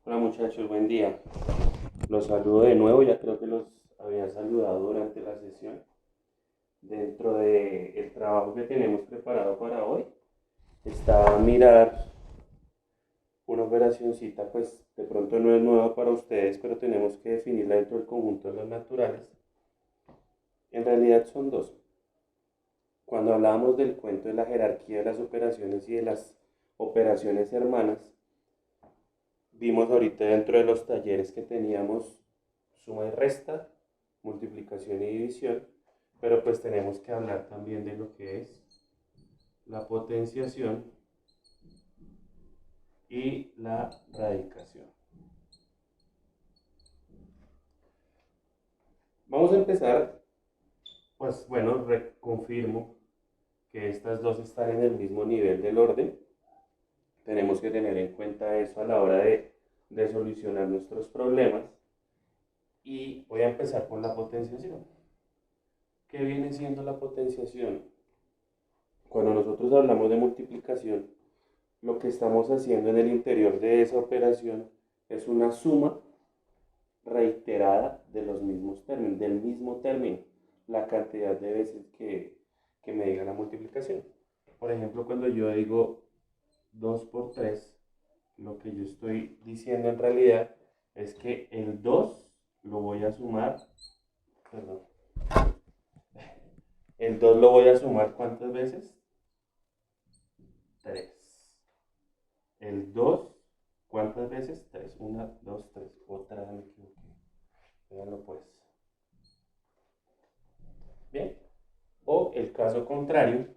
Hola muchachos, buen día. Los saludo de nuevo, ya creo que los había saludado durante la sesión. Dentro del trabajo que tenemos preparado para hoy está mirar una operacioncita, pues de pronto no es nueva para ustedes, pero tenemos que definirla dentro del conjunto de los naturales. En realidad son dos. Cuando hablábamos del cuento de la jerarquía de las operaciones y de las operaciones hermanas, vimos ahorita dentro de los talleres que teníamos suma y resta, multiplicación y división, pero pues tenemos que hablar también de lo que es la potenciación y la radicación. Vamos a empezar, pues bueno, reconfirmo que estas dos están en el mismo nivel del orden. Tenemos que tener en cuenta eso a la hora de solucionar nuestros problemas. Y voy a empezar con la potenciación. ¿Qué viene siendo la potenciación? Cuando nosotros hablamos de multiplicación, lo que estamos haciendo en el interior de esa operación es una suma reiterada de los mismos términos, del mismo término, la cantidad de veces que me diga la multiplicación. Por ejemplo, cuando yo digo 2 por 3, lo que yo estoy diciendo en realidad es que el 2 lo voy a sumar, perdón, el 2 lo voy a sumar ¿cuántas veces? 3. El 2, ¿cuántas veces? 3. 1, 2, 3. Otra vez me equivoqué. Véanlo pues. Bien. O el caso contrario,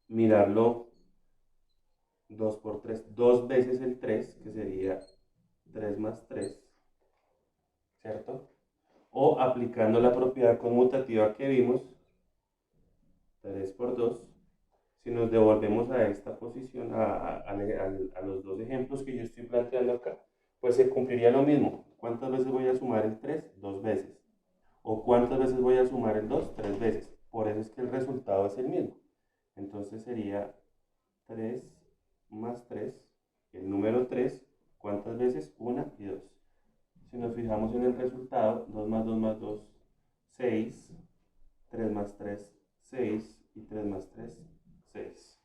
mirarlo 2 por 3. Dos veces el 3, que sería 3 más 3. ¿Cierto? O aplicando la propiedad conmutativa que vimos, 3 por 2. Si nos devolvemos a esta posición, a los dos ejemplos que yo estoy planteando acá, pues se cumpliría lo mismo. ¿Cuántas veces voy a sumar el 3? Dos veces. ¿O cuántas veces voy a sumar el 2? Tres veces. Por eso es que el resultado es el mismo. Entonces sería 3 más 3. El número 3, ¿cuántas veces? Una y 2. Si nos fijamos en el resultado, 2 más 2 más 2, 6. 3 más 3, 6. Y 3 más 3, 6.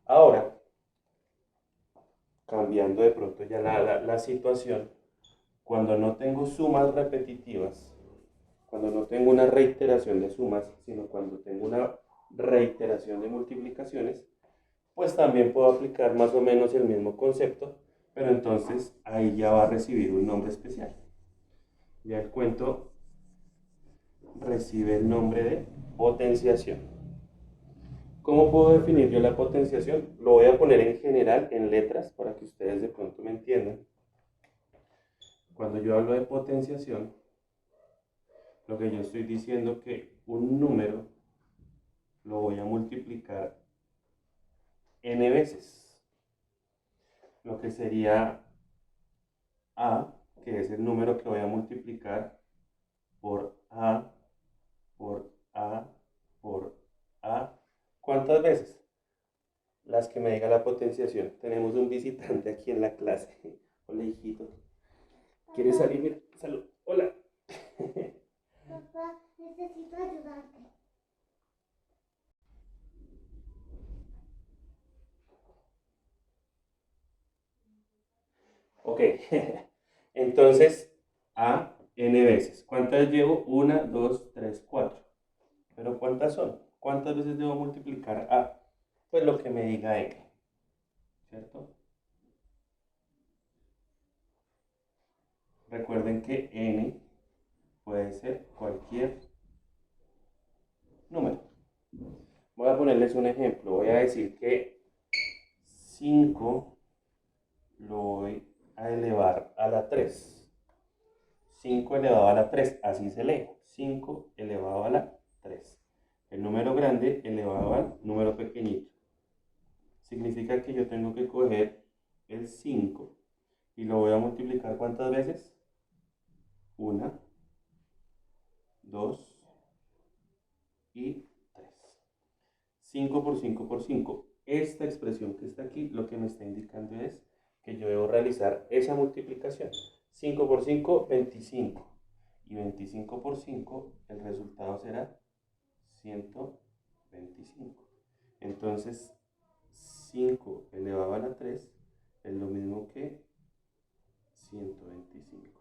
Ahora, cambiando de pronto ya la situación, cuando no tengo sumas repetitivas, cuando no tengo una reiteración de sumas, sino cuando tengo una reiteración de multiplicaciones, pues también puedo aplicar más o menos el mismo concepto, pero entonces ahí ya va a recibir un nombre especial. Ya el cuento recibe el nombre de potenciación. ¿Cómo puedo definir yo la potenciación? Lo voy a poner en general en letras para que ustedes de pronto me entiendan. Cuando yo hablo de potenciación, lo que yo estoy diciendo es que un número lo voy a multiplicar n veces. Lo que sería a, que es el número que voy a multiplicar por a, por a, por a. ¿Cuántas veces? Las que me diga la potenciación. Tenemos un visitante aquí en la clase. Hola, hijito. ¿Quieres salir? Mira, salud. Hola. Papá, necesito ayudarte. Ok. Entonces, a n veces. ¿Cuántas llevo? Una, dos, tres, cuatro. Pero ¿cuántas son? ¿Cuántas veces debo multiplicar a? Pues lo que me diga n. ¿Cierto? Recuerden que n puede ser cualquier número. Voy a ponerles un ejemplo. Voy a decir que 5 lo voy a elevar a la 3. 5 elevado a la 3, así se lee. 5 elevado a la 3. El número grande elevado al número pequeñito. Significa que yo tengo que coger el 5 y lo voy a multiplicar ¿cuántas veces? Una, 2 y 3. 5 por 5 por 5. Esta expresión que está aquí lo que me está indicando es que yo debo realizar esa multiplicación. 5 por 5, 25. Y 25 por 5, el resultado será 125. Entonces, 5 elevado a la 3 es lo mismo que 125.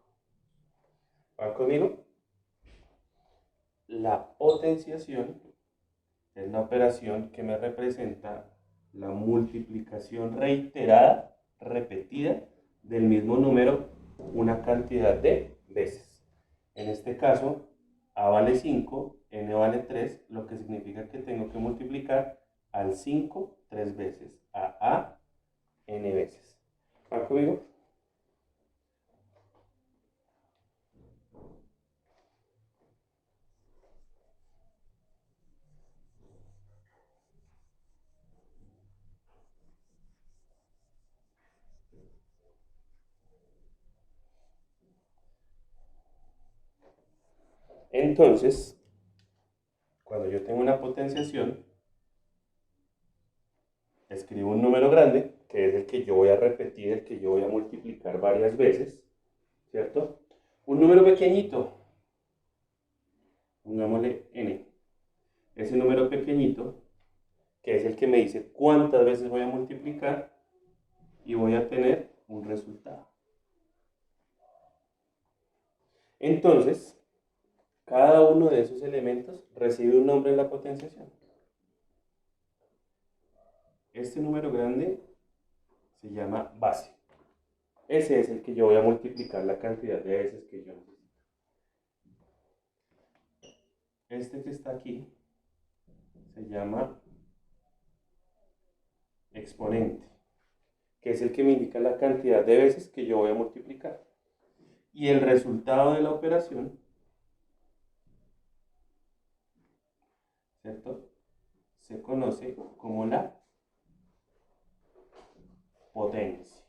¿Va conmigo? La potenciación es la operación que me representa la multiplicación reiterada, repetida, del mismo número una cantidad de veces. En este caso, A vale 5, N vale 3, lo que significa que tengo que multiplicar al 5 3 veces, a N veces. ¿Va conmigo? Entonces, cuando yo tengo una potenciación, escribo un número grande, que es el que yo voy a repetir, el que yo voy a multiplicar varias veces, ¿cierto? Un número pequeñito, pongámosle n. Ese número pequeñito, que es el que me dice cuántas veces voy a multiplicar, y voy a tener un resultado. Entonces, cada uno de esos elementos recibe un nombre en la potenciación. Este número grande se llama base. Ese es el que yo voy a multiplicar la cantidad de veces que yo necesito. Este que está aquí se llama exponente, que es el que me indica la cantidad de veces que yo voy a multiplicar. Y el resultado de la operación, ¿cierto?, se conoce como la potencia.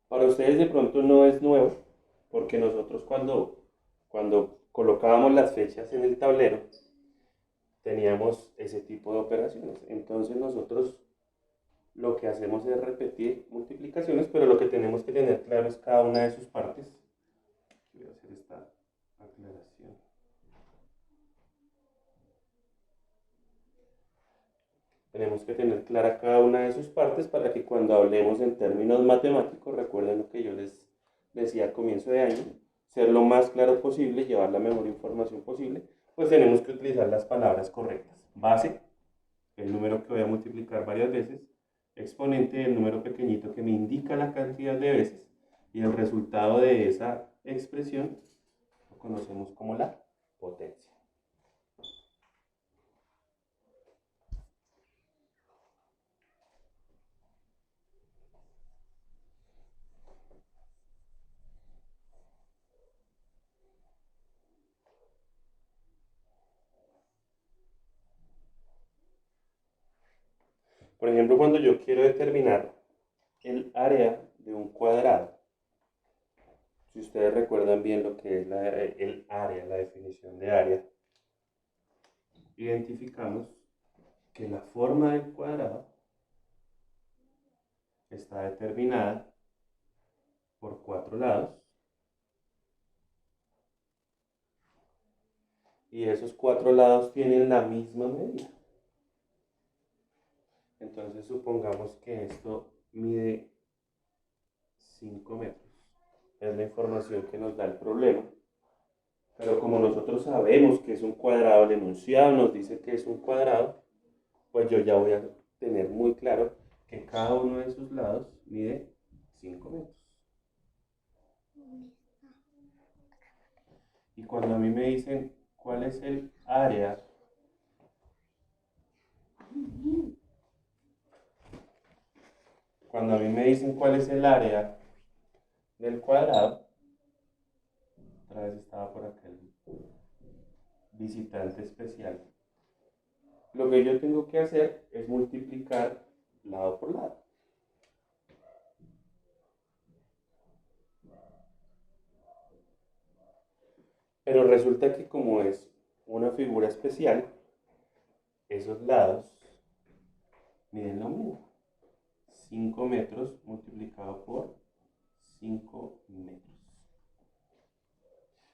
Para ustedes de pronto no es nuevo, porque nosotros cuando colocábamos las fechas en el tablero, teníamos ese tipo de operaciones. Entonces nosotros lo que hacemos es repetir multiplicaciones, pero lo que tenemos que tener claro es cada una de sus partes. Voy a hacer esta aclaración. Tenemos que tener clara cada una de sus partes para que cuando hablemos en términos matemáticos, recuerden lo que yo les decía al comienzo de año, ser lo más claro posible, llevar la mejor información posible, pues tenemos que utilizar las palabras correctas. Base, el número que voy a multiplicar varias veces; exponente, el número pequeñito que me indica la cantidad de veces; y el resultado de esa expresión lo conocemos como la potencia. Por ejemplo, cuando yo quiero determinar el área de un cuadrado, si ustedes recuerdan bien lo que es el área, la definición de área, identificamos que la forma del cuadrado está determinada por 4 lados, y esos 4 lados tienen la misma medida. Entonces supongamos que esto mide 5 metros. Es la información que nos da el problema. Pero como nosotros sabemos que es un cuadrado, el enunciado nos dice que es un cuadrado, pues yo ya voy a tener muy claro que cada uno de sus lados mide 5 metros. Y cuando a mí me dicen cuál es el área del cuadrado, otra vez estaba por acá el visitante especial, lo que yo tengo que hacer es multiplicar lado por lado. Pero resulta que como es una figura especial, esos lados miden lo mismo, 5 metros multiplicado por 5 metros.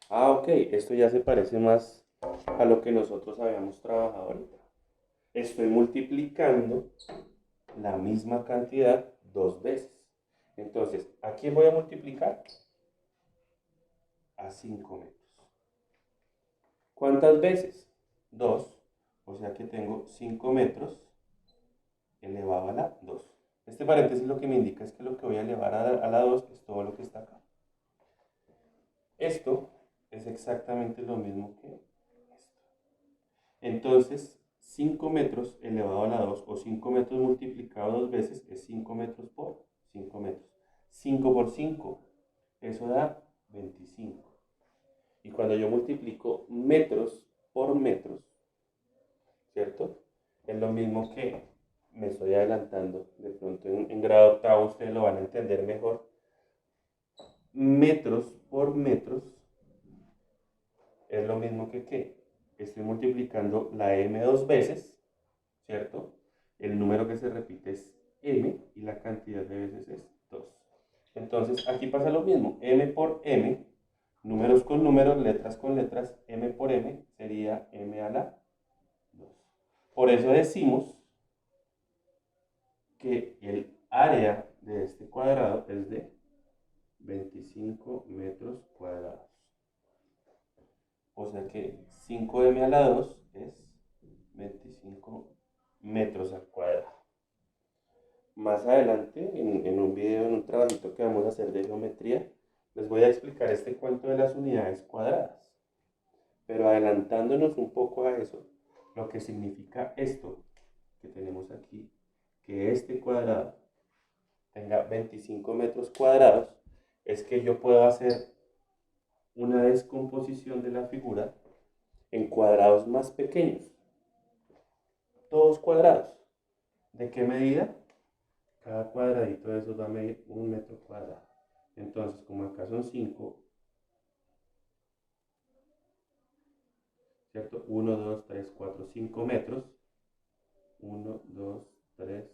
Ah, ok, esto ya se parece más a lo que nosotros habíamos trabajado ahorita. Estoy multiplicando la misma cantidad dos veces. Entonces, ¿a quién voy a multiplicar? A 5 metros. ¿Cuántas veces? 2. O sea que tengo 5 metros elevado a la 2. Este paréntesis lo que me indica es que lo que voy a elevar a la 2 es todo lo que está acá. Esto es exactamente lo mismo que esto. Entonces, 5 metros elevado a la 2 o 5 metros multiplicado dos veces es 5 metros por 5 metros. 5 por 5, eso da 25. Y cuando yo multiplico metros por metros, ¿cierto? Es lo mismo que me estoy adelantando. De pronto en grado octavo ustedes lo van a entender mejor. Metros por metros es lo mismo que ¿qué? Estoy multiplicando la m dos veces, ¿cierto? El número que se repite es m y la cantidad de veces es 2. Entonces aquí pasa lo mismo. M por m, números con números, letras con letras, m por m sería m a la 2. Por eso decimos que el área de este cuadrado es de 25 metros cuadrados. O sea que 5m a la 2 es 25 metros al cuadrado. Más adelante, en un video, en un trabajito que vamos a hacer de geometría, les voy a explicar este cuento de las unidades cuadradas. Pero adelantándonos un poco a eso, lo que significa esto que tenemos aquí, que este cuadrado tenga 25 metros cuadrados, es que yo puedo hacer una descomposición de la figura en cuadrados más pequeños. Todos cuadrados. ¿De qué medida? Cada cuadradito de esos va a medir 1 metro cuadrado. Entonces, como acá son 5, ¿cierto? 1, 2, 3, 4, 5 metros. 1, 2, 3,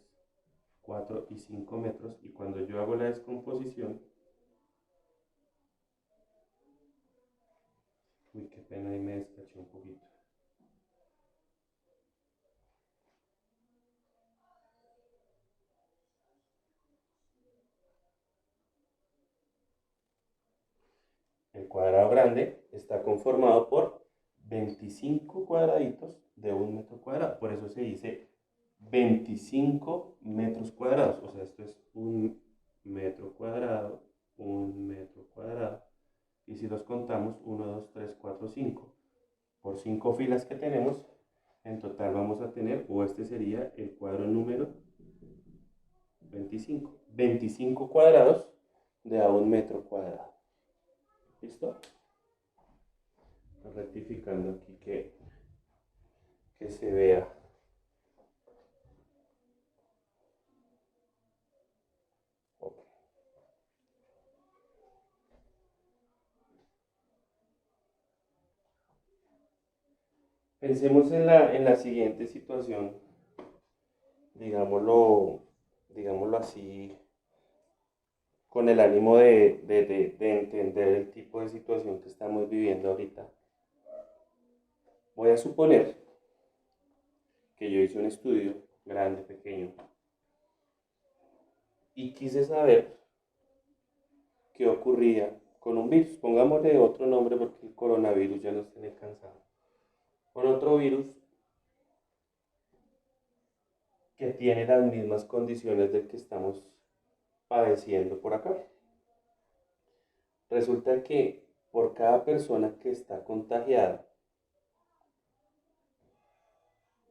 4 y 5 metros. Y cuando yo hago la descomposición, uy, qué pena, ahí me descaché un poquito. El cuadrado grande está conformado por 25 cuadraditos de 1 metro cuadrado. Por eso se dice 25 metros cuadrados. O sea, esto es 1 metro cuadrado, 1 metro cuadrado. Y si los contamos, 1, 2, 3, 4, 5. Por 5 filas que tenemos, en total vamos a tener, o este sería el cuadro número 25. 25 cuadrados de a 1 metro cuadrado. ¿Listo? Rectificando aquí que se vea. Okay. Pensemos en la siguiente situación, digámoslo, digámoslo así, con el ánimo de entender el tipo de situación que estamos viviendo ahorita. Voy a suponer que yo hice un estudio grande, pequeño, y quise saber qué ocurría con un virus. Pongámosle otro nombre porque el coronavirus ya nos tiene cansados. Con otro virus que tiene las mismas condiciones del que estamos padeciendo por acá. Resulta que por cada persona que está contagiada,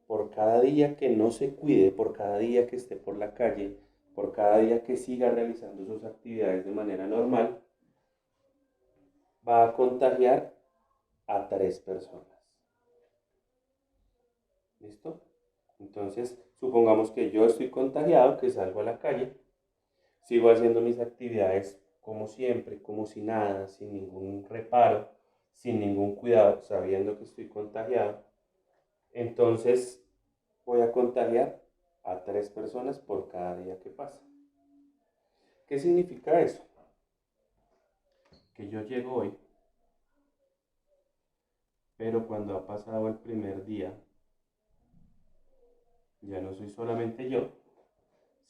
por cada día que no se cuide, por cada día que esté por la calle, por cada día que siga realizando sus actividades de manera normal, va a contagiar a 3 personas. ¿Listo? Entonces, supongamos que yo estoy contagiado, que salgo a la calle, sigo haciendo mis actividades como siempre, como si nada, sin ningún reparo, sin ningún cuidado, sabiendo que estoy contagiado. Entonces, voy a contagiar a 3 personas por cada día que pasa. ¿Qué significa eso? Que yo llego hoy, pero cuando ha pasado el primer día, ya no soy solamente yo,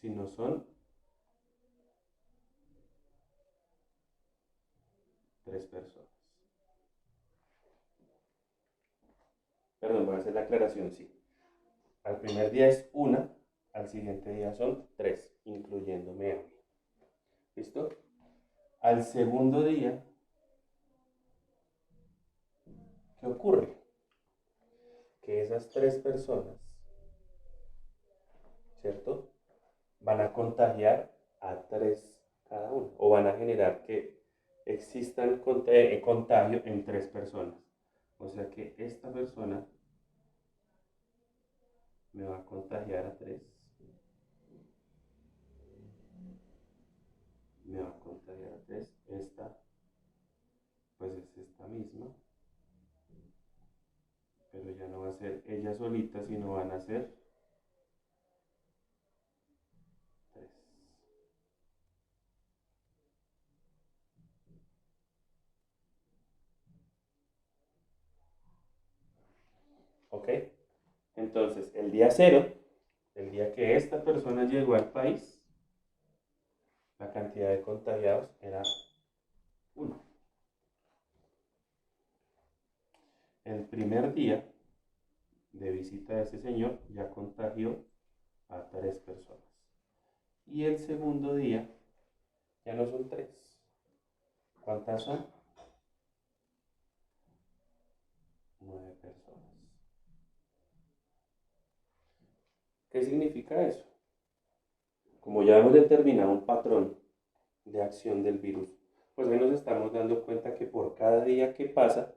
sino son 3 personas. Perdón, voy a hacer la aclaración, sí. Al primer día es una, al siguiente día son 3, incluyéndome a mí. ¿Listo? Al segundo día, ¿qué ocurre? Que esas 3 personas, ¿cierto? Van a contagiar a 3 cada uno, o van a generar que existan contagio en 3 personas. O sea que esta persona me va a contagiar a 3, me va a contagiar a 3, esta, pues es esta misma, pero ya no va a ser ella solita, sino van a ser 3. ¿Ok? Entonces, el día 0, el día que esta persona llegó al país, la cantidad de contagiados era 1. El primer día de visita de ese señor ya contagió a 3 personas. Y el segundo día ya no son 3. ¿Cuántas son? 9 personas. ¿Qué significa eso? Como ya hemos determinado un patrón de acción del virus, pues hoy nos estamos dando cuenta que por cada día que pasa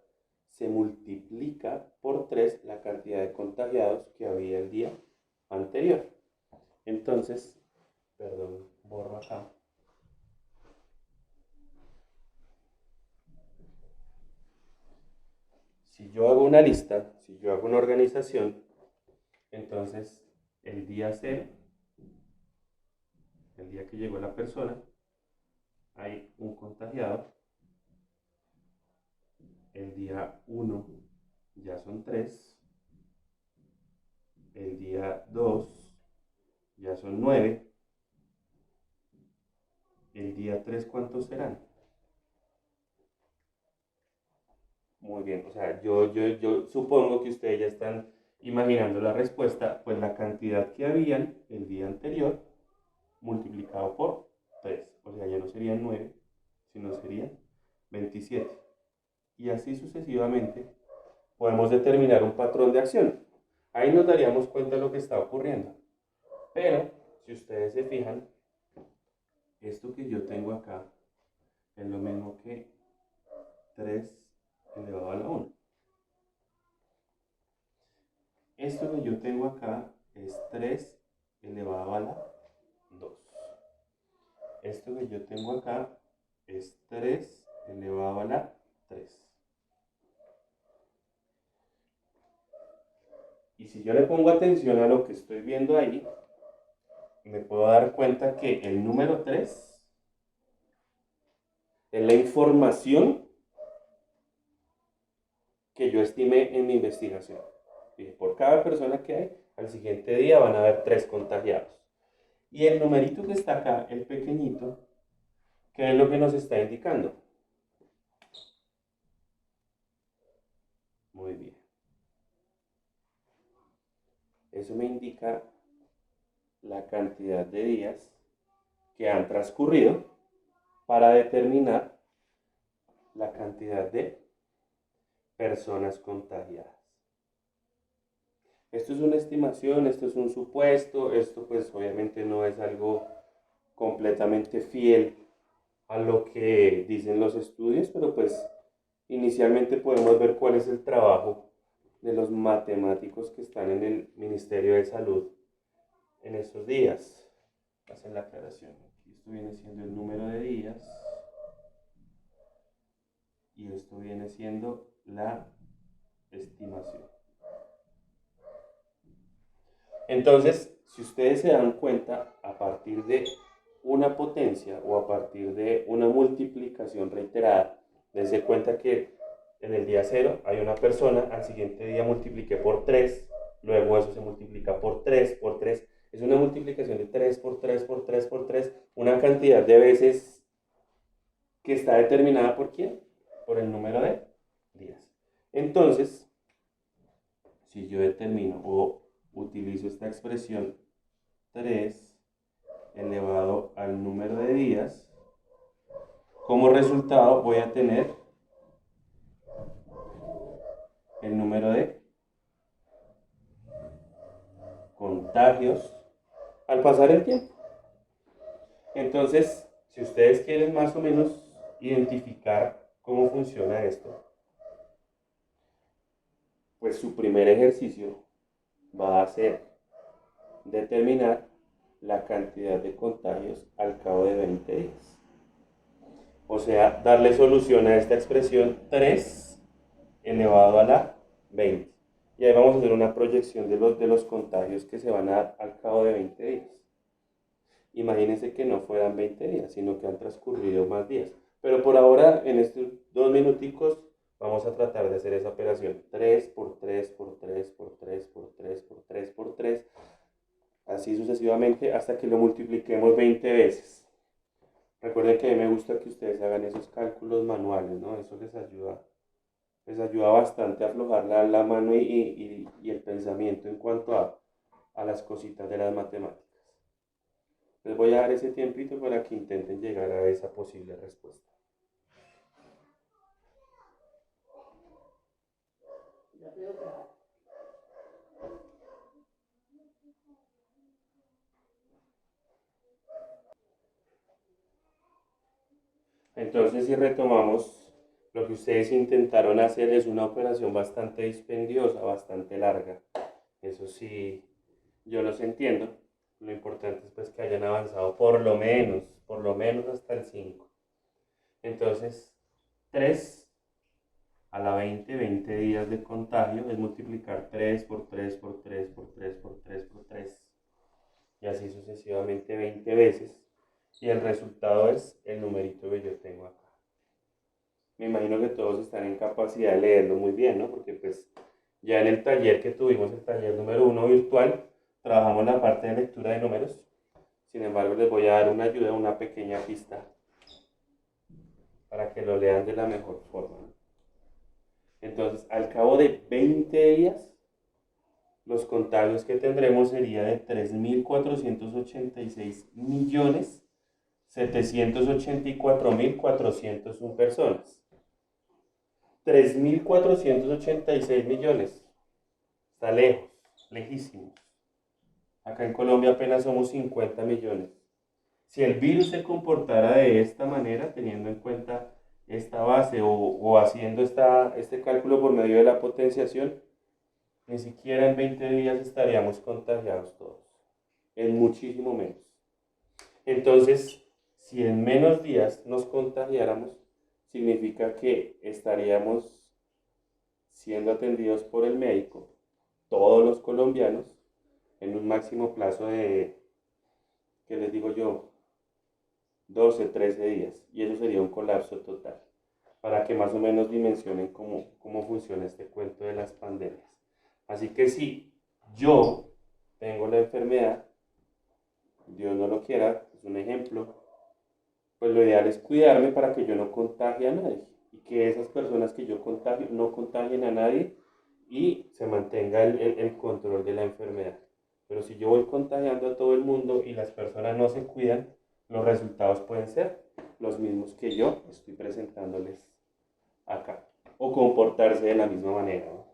se multiplica por 3 la cantidad de contagiados que había el día anterior. Entonces, perdón, borro acá. Si yo hago una lista, si yo hago una organización, entonces el día 0, el día que llegó la persona, hay un contagiado. El día 1 ya son 3. El día 2 ya son 9. El día 3, ¿cuántos serán? Muy bien, o sea, yo supongo que ustedes ya están imaginando la respuesta, pues la cantidad que habían el día anterior multiplicado por 3, o sea, ya no serían 9, sino serían 27. Y así sucesivamente podemos determinar un patrón de acción. Ahí nos daríamos cuenta de lo que está ocurriendo. Pero, si ustedes se fijan, esto que yo tengo acá es lo mismo que 3 elevado a la 1. Esto que yo tengo acá es 3 elevado a la 2. Esto que yo tengo acá es 3 elevado a la 3. Y si yo le pongo atención a lo que estoy viendo ahí, me puedo dar cuenta que el número 3 es la información que yo estimé en mi investigación. Y por cada persona que hay, al siguiente día van a haber 3 contagiados. Y el numerito que está acá, el pequeñito, ¿qué es lo que nos está indicando? Muy bien. Eso me indica la cantidad de días que han transcurrido para determinar la cantidad de personas contagiadas. Esto es una estimación, esto es un supuesto, esto pues obviamente no es algo completamente fiel a lo que dicen los estudios, pero pues inicialmente podemos ver cuál es el trabajo de los matemáticos que están en el Ministerio de Salud en estos días. Hacen la aclaración. Aquí esto viene siendo el número de días y esto viene siendo la estimación. Entonces, si ustedes se dan cuenta, a partir de una potencia o a partir de una multiplicación reiterada, dense cuenta que en el día 0 hay una persona, al siguiente día multipliqué por 3, luego eso se multiplica por 3, por 3, es una multiplicación de 3 por 3 por 3 por 3, una cantidad de veces que está determinada por ¿quién? Por el número de días. Entonces, si yo determino o utilizo esta expresión 3 elevado al número de días, como resultado voy a tener el número de contagios al pasar el tiempo. Entonces, si ustedes quieren más o menos identificar cómo funciona esto, pues su primer ejercicio va a ser determinar la cantidad de contagios al cabo de 20 días. O sea, darle solución a esta expresión 3 elevado a la 20. Y ahí vamos a hacer una proyección de los contagios que se van a dar al cabo de 20 días. Imagínense que no fueran 20 días, sino que han transcurrido más días. Pero por ahora, en estos 2 minuticos, vamos a tratar de hacer esa operación. 3 por 3 por 3 por 3 por 3 por 3 por 3. Así sucesivamente hasta que lo multipliquemos 20 veces. Recuerden que a mí me gusta que ustedes hagan esos cálculos manuales, ¿no? Eso les ayuda bastante a aflojar la mano y el pensamiento en cuanto a las cositas de las matemáticas. Les voy a dar ese tiempito para que intenten llegar a esa posible respuesta. Entonces, si retomamos, lo que ustedes intentaron hacer es una operación bastante dispendiosa, bastante larga. Eso sí, yo los entiendo. Lo importante es pues que hayan avanzado por lo menos hasta el 5. Entonces, 3 a la 20 días de contagio es multiplicar 3 por 3 por 3 por 3 por 3 por 3. Y así sucesivamente 20 veces. Y el resultado es el numerito que yo tengo acá. Me imagino que todos están en capacidad de leerlo muy bien, ¿no? Porque pues ya en el taller que tuvimos, el taller número 1 virtual, trabajamos la parte de lectura de números. Sin embargo, les voy a dar una ayuda, una pequeña pista para que lo lean de la mejor forma, ¿no? Entonces, al cabo de 20 días, los contagios que tendremos sería de 3.486.784.401 personas. 3.486 millones. Está lejos, lejísimos. Acá en Colombia apenas somos 50 millones. Si el virus se comportara de esta manera, teniendo en cuenta esta base o haciendo este cálculo por medio de la potenciación, ni siquiera en 20 días estaríamos contagiados todos. En muchísimo menos. Entonces, si en menos días nos contagiáramos, significa que estaríamos siendo atendidos por el médico, todos los colombianos, en un máximo plazo de, ¿qué les digo yo? 12, 13 días. Y eso sería un colapso total. Para que más o menos dimensionen cómo funciona este cuento de las pandemias. Así que si yo tengo la enfermedad, Dios no lo quiera, es un ejemplo, pues lo ideal es cuidarme para que yo no contagie a nadie y que esas personas que yo contagio no contagien a nadie y se mantenga el control de la enfermedad. Pero si yo voy contagiando a todo el mundo y las personas no se cuidan, los resultados pueden ser los mismos que yo estoy presentándoles acá o comportarse de la misma manera, ¿no?